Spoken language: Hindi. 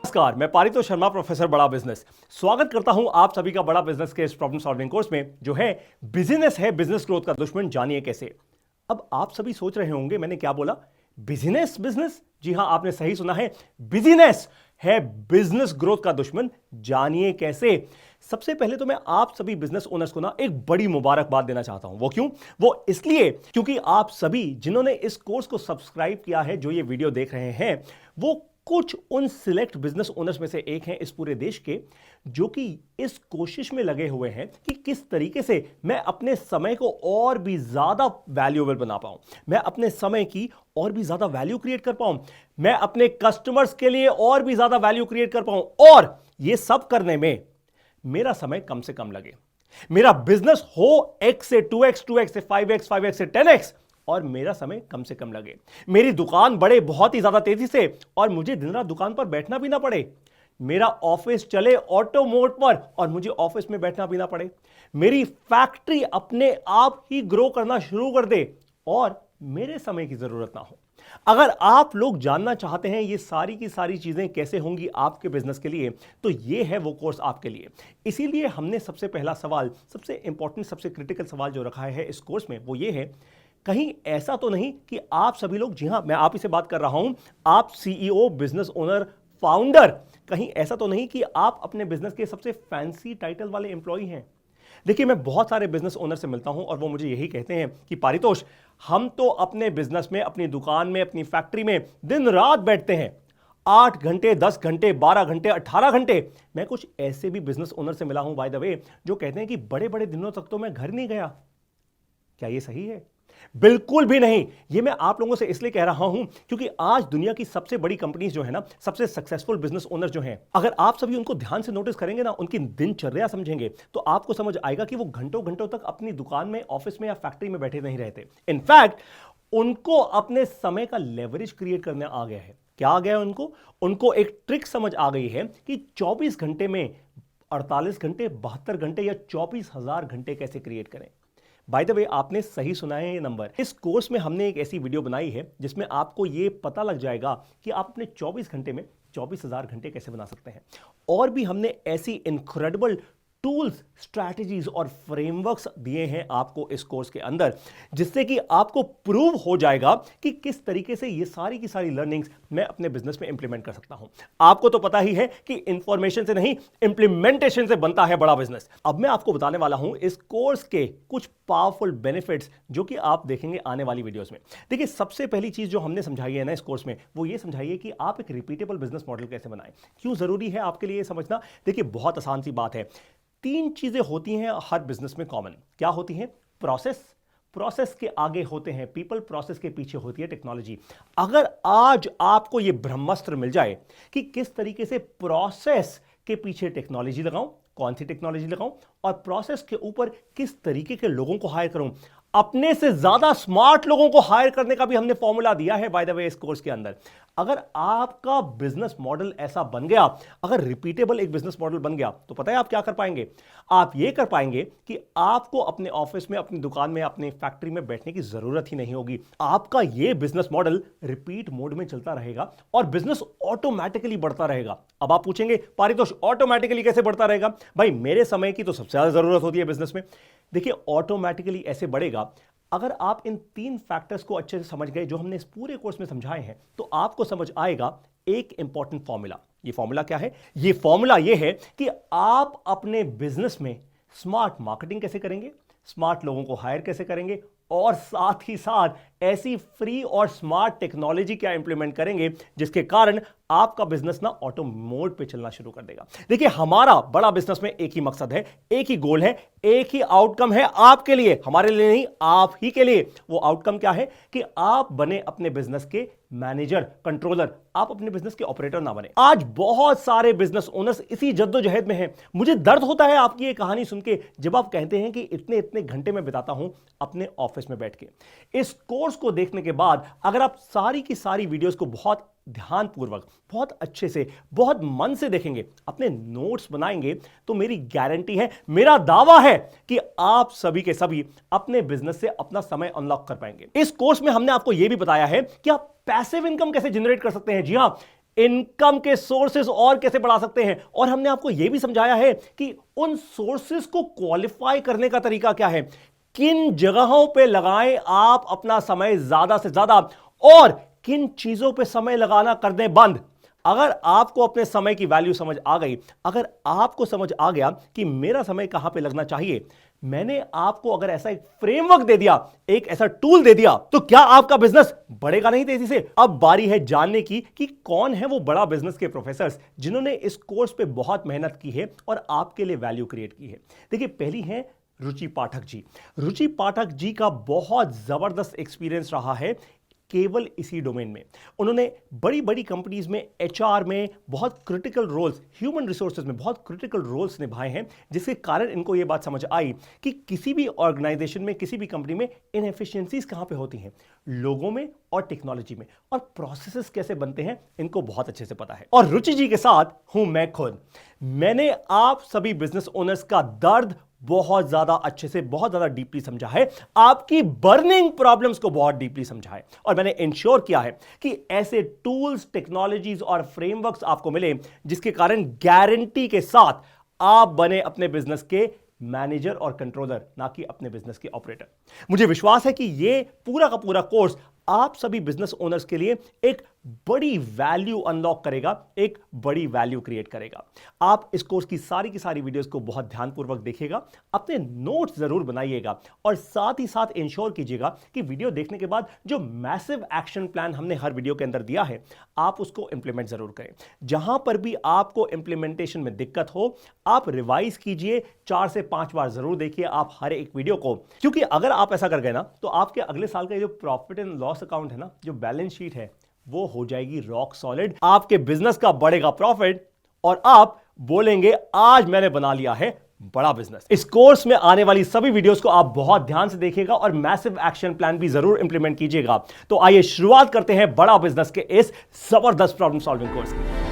नमस्कार, मैं पारितोष शर्मा, प्रोफेसर बड़ा बिजनेस। स्वागत करता हूं आप सभी का बड़ा बिजनेस के इस प्रॉब्लम सॉल्विंग कोर्स में, जो है बिजनेस है बिजनेस ग्रोथ का दुश्मन, जानिए कैसे। अब आप सभी सोच रहे होंगे मैंने क्या बोला, बिजनेस बिजनेस? जी हां, आपने सही सुना है, बिजनेस है बिजनेस ग्रोथ का दुश्मन, जानिए कैसे। सबसे पहले तो मैं आप सभी बिजनेस ओनर्स को ना एक बड़ी मुबारकबाद देना चाहता हूं। वो क्यों? वो इसलिए क्योंकि आप सभी जिन्होंने इस कोर्स को सब्सक्राइब किया है, जो ये वीडियो देख रहे हैं, वो कुछ उन सिलेक्ट बिजनेस ओनर्स में से एक हैं इस पूरे देश के, जो कि इस कोशिश में लगे हुए हैं कि किस तरीके से मैं अपने समय को और भी ज्यादा वैल्यूएबल बना पाऊं, मैं अपने समय की और भी ज्यादा वैल्यू क्रिएट कर पाऊं, मैं अपने कस्टमर्स के लिए और भी ज्यादा वैल्यू क्रिएट कर पाऊं, और ये सब करने में मेरा समय कम से कम लगे, मेरा बिजनेस हो x से 2x, 2x से 5x, 5x से 10x, और मेरा समय कम से कम लगे, मेरी दुकान बढ़े बहुत ही ज्यादा तेजी से, और मुझे दिन रात दुकान पर बैठना भी ना पड़े, मेरा ऑफिस चले ऑटो मोड पर और मुझे ऑफिस में बैठना भी ना पड़े, मेरी फैक्ट्री अपने आप ही ग्रो करना शुरू कर दे और मेरे समय की जरूरत ना हो। अगर आप लोग जानना चाहते हैं ये सारी की सारी चीजें कैसे होंगी आपके बिजनेस के लिए, तो ये है वो कोर्स आपके लिए। इसीलिए हमने सबसे पहला सवाल, सबसे इंपॉर्टेंट, सबसे क्रिटिकल सवाल जो रखा है इस कोर्स में, वो ये है, कहीं ऐसा तो नहीं कि आप सभी लोग, जी हां मैं आप ही से बात कर रहा हूं, आप सीईओ, बिजनेस ओनर, फाउंडर, कहीं ऐसा तो नहीं कि आप अपने बिजनेस के सबसे फैंसी टाइटल वाले एम्प्लॉई हैं। देखिए, मैं बहुत सारे बिजनेस ओनर से मिलता हूं और वो मुझे यही कहते हैं कि पारितोष, हम तो अपने बिजनेस में, अपनी दुकान में, अपनी फैक्ट्री में दिन रात बैठते हैं, 8 घंटे, 10 घंटे, 12 घंटे, 18 घंटे। मैं कुछ ऐसे भी बिजनेस ओनर से मिला हूं बाय द वे, जो कहते हैं कि बड़े बड़े दिनों तक तो मैं घर नहीं गया। क्या ये सही है? बिल्कुल भी नहीं। ये मैं आप लोगों से इसलिए कह रहा हूं क्योंकि आज दुनिया की सबसे बड़ी कंपनीज जो है ना, सबसे सक्सेसफुल बिजनेस ओनर जो हैं, अगर आप सभी उनको ध्यान से नोटिस करेंगे ना, उनकी दिनचर्या समझेंगे, तो आपको समझ आएगा कि वो घंटों घंटों तक अपनी दुकान में, ऑफिस में या फैक्ट्री में बैठे नहीं रहते। इनफैक्ट उनको अपने समय का लेवरेज क्रिएट करने आ गया है। क्या आ गया है उनको? उनको एक ट्रिक समझ आ गई है कि 24 घंटे में 48 घंटे, 72 घंटे या 24,000 घंटे कैसे क्रिएट करें। बाय द वे, आपने सही सुना है ये नंबर। इस कोर्स में हमने एक ऐसी वीडियो बनाई है जिसमें आपको ये पता लग जाएगा कि आप अपने 24 घंटे में 24,000 घंटे कैसे बना सकते हैं। और भी हमने ऐसी इनक्रेडिबल टूल्स, स्ट्रैटेजीज और फ्रेमवर्क्स दिए हैं आपको इस कोर्स के अंदर, जिससे कि आपको प्रूव हो जाएगा कि किस तरीके से ये सारी की सारी लर्निंग्स मैं अपने बिजनेस में इंप्लीमेंट कर सकता हूं। आपको तो पता ही है कि इंफॉर्मेशन से नहीं, इंप्लीमेंटेशन से बनता है बड़ा बिजनेस। अब मैं आपको बताने वाला हूं इस कोर्स के कुछ पावरफुल बेनिफिट्स, जो कि आप देखेंगे आने वाली वीडियोस में। देखिए, सबसे पहली चीज जो हमने समझाई है ना इस कोर्स में, वो ये समझाइए कि आप एक रिपीटेबल बिजनेस मॉडल कैसे बनाएं। क्यों जरूरी है आपके लिए समझना? देखिए, बहुत आसान सी बात है। 3 चीजें होती हैं हर बिजनेस में कॉमन। क्या होती हैं? प्रोसेस, प्रोसेस के आगे होते हैं पीपल, प्रोसेस के पीछे होती है टेक्नोलॉजी। अगर आज आपको यह ब्रह्मास्त्र मिल जाए कि किस तरीके से प्रोसेस के पीछे टेक्नोलॉजी लगाऊं, कौन सी टेक्नोलॉजी लगाऊं, और प्रोसेस के ऊपर किस तरीके के लोगों को हायर करूं, अपने से ज्यादा स्मार्ट लोगों को हायर करने का भी हमने फॉर्मूला दिया है बाय द वे इस कोर्स के अंदर। अगर आपका बिजनेस मॉडल ऐसा बन गया, अगर रिपीटेबल एक बिजनेस मॉडल बन गया, तो पता है आप क्या कर पाएंगे? आप ये कर पाएंगे कि आपको अपने ऑफिस में, अपनी दुकान में, अपनी फैक्ट्री में बैठने की जरूरत ही नहीं होगी। आपका ये बिजनेस मॉडल रिपीट मोड में चलता रहेगा और बिजनेस ऑटोमेटिकली बढ़ता रहेगा। अब आप पूछेंगे, पारितोष ऑटोमेटिकली कैसे बढ़ता रहेगा? भाई, मेरे समय की तो सबसे ज्यादा जरूरत होती है बिजनेस में। देखिए, ऑटोमेटिकली ऐसे बढ़ेगा अगर आप इन 3 फैक्टर्स को अच्छे से समझ गए, जो हमने इस पूरे कोर्स में समझाए हैं, तो आपको समझ आएगा एक इंपॉर्टेंट फॉर्मूला। ये फॉर्मूला क्या है? ये फॉर्मूला ये है कि आप अपने बिजनेस में स्मार्ट मार्केटिंग कैसे करेंगे, स्मार्ट लोगों को हायर कैसे करेंगे, और साथ ही साथ ऐसी फ्री और स्मार्ट टेक्नोलॉजी क्या इंप्लीमेंट करेंगे जिसके कारण आपका बिजनेस ना ऑटो मोड पे चलना शुरू कर देगा। देखिए, हमारा बड़ा बिजनेस में एक ही मकसद है, एक ही गोल है, एक ही आउटकम है आपके लिए, हमारे लिए नहीं, आप ही के लिए। वो आउटकम क्या है? कि आप बने अपने बिजनेस के मैनेजर, कंट्रोलर, आप अपने बिजनेस के ऑपरेटर ना बने। आज बहुत सारे बिजनेस ओनर्स इसी जद्दोजहद में हैं। मुझे दर्द होता है आपकी ये कहानी सुन के, जब आप कहते हैं कि इतने इतने घंटे में बिताता हूं अपने ऑफिस में बैठ के। इस कोर्स को देखने के बाद अगर आप सारी की सारी वीडियोस को बहुत ध्यानपूर्वक, बहुत अच्छे से, बहुत मन से देखेंगे, अपने नोट्स बनाएंगे, तो मेरी गारंटी है, मेरा दावा है कि आप सभी के सभी अपने बिजनेस से अपना समय अनलॉक कर पाएंगे। इस कोर्स में हमने आपको यह भी बताया है कि आप पैसिव इनकम कैसे जनरेट कर सकते हैं। जी हां, इनकम के सोर्सेज और कैसे बढ़ा सकते हैं, और हमने आपको यह भी समझाया है कि उन सोर्सेज को क्वालिफाई करने का तरीका क्या है, किन जगहों पे लगाएं आप अपना समय ज्यादा से ज्यादा, और किन चीजों पे समय लगाना कर दें बंद। अगर आपको अपने समय की वैल्यू समझ आ गई, अगर आपको समझ आ गया कि मेरा समय कहां पे लगना चाहिए, मैंने आपको अगर ऐसा एक फ्रेमवर्क दे दिया, एक ऐसा टूल दे दिया, तो क्या आपका बिजनेस बढ़ेगा नहीं तेजी से? अब बारी है जानने की कि कौन है वो बड़ा बिजनेस के प्रोफेसर्स जिन्होंने इस कोर्स पे बहुत मेहनत की है और आपके लिए वैल्यू क्रिएट की है। देखिए, पहली है रुचि पाठक जी। रुचि पाठक जी का बहुत जबरदस्त एक्सपीरियंस रहा है केवल इसी डोमेन में। उन्होंने बड़ी बड़ी कंपनीज में एचआर में बहुत क्रिटिकल रोल्स, ह्यूमन रिसोर्सेज में बहुत क्रिटिकल रोल्स निभाए हैं, जिसके कारण इनको यह बात समझ आई कि किसी भी ऑर्गेनाइजेशन में, किसी भी कंपनी में इनएफिशिएंसीज कहां पे होती हैं, लोगों में और टेक्नोलॉजी में, और प्रोसेसेस कैसे बनते हैं, इनको बहुत अच्छे से पता है। और रुचि जी के साथ हूं मैं खुद। मैंने आप सभी बिजनेस ओनर्स का दर्द बहुत ज्यादा अच्छे से, बहुत ज्यादा डीपली समझा है, आपकी बर्निंग प्रॉब्लम्स को बहुत डीपली समझा है, और मैंने इंश्योर किया है कि ऐसे टूल्स, टेक्नोलॉजीज और फ्रेमवर्क्स आपको मिले जिसके कारण गारंटी के साथ आप बने अपने बिजनेस के मैनेजर और कंट्रोलर, ना कि अपने बिजनेस के ऑपरेटर। मुझे विश्वास है कि यह पूरा का पूरा कोर्स आप सभी बिजनेस ओनर्स के लिए एक बड़ी वैल्यू अनलॉक करेगा, एक बड़ी वैल्यू क्रिएट करेगा। आप इस कोर्स की सारी वीडियोस को बहुत ध्यानपूर्वक देखिएगा, अपने नोट्स जरूर बनाइएगा, और साथ ही साथ इंश्योर कीजिएगा कि वीडियो देखने के बाद जो मैसिव एक्शन प्लान हमने हर वीडियो के अंदर दिया है, आप उसको इंप्लीमेंट जरूर करें। जहां पर भी आपको इंप्लीमेंटेशन में दिक्कत हो, आप रिवाइज कीजिए, 4 से 5 बार जरूर देखिए आप हर एक वीडियो को, क्योंकि अगर आप ऐसा कर गए ना, तो आपके अगले साल का जो प्रॉफिट एंड लॉस अकाउंट है ना, जो बैलेंस शीट है, वो हो जाएगी रॉक सॉलिड। आपके बिजनेस का बढ़ेगा प्रॉफिट, और आप बोलेंगे आज मैंने बना लिया है बड़ा बिजनेस। इस कोर्स में आने वाली सभी वीडियोस को आप बहुत ध्यान से देखिएगा और मैसिव एक्शन प्लान भी जरूर इंप्लीमेंट कीजिएगा। तो आइए शुरुआत करते हैं बड़ा बिजनेस के इस जबरदस्त प्रॉब्लम सॉल्विंग कोर्स की।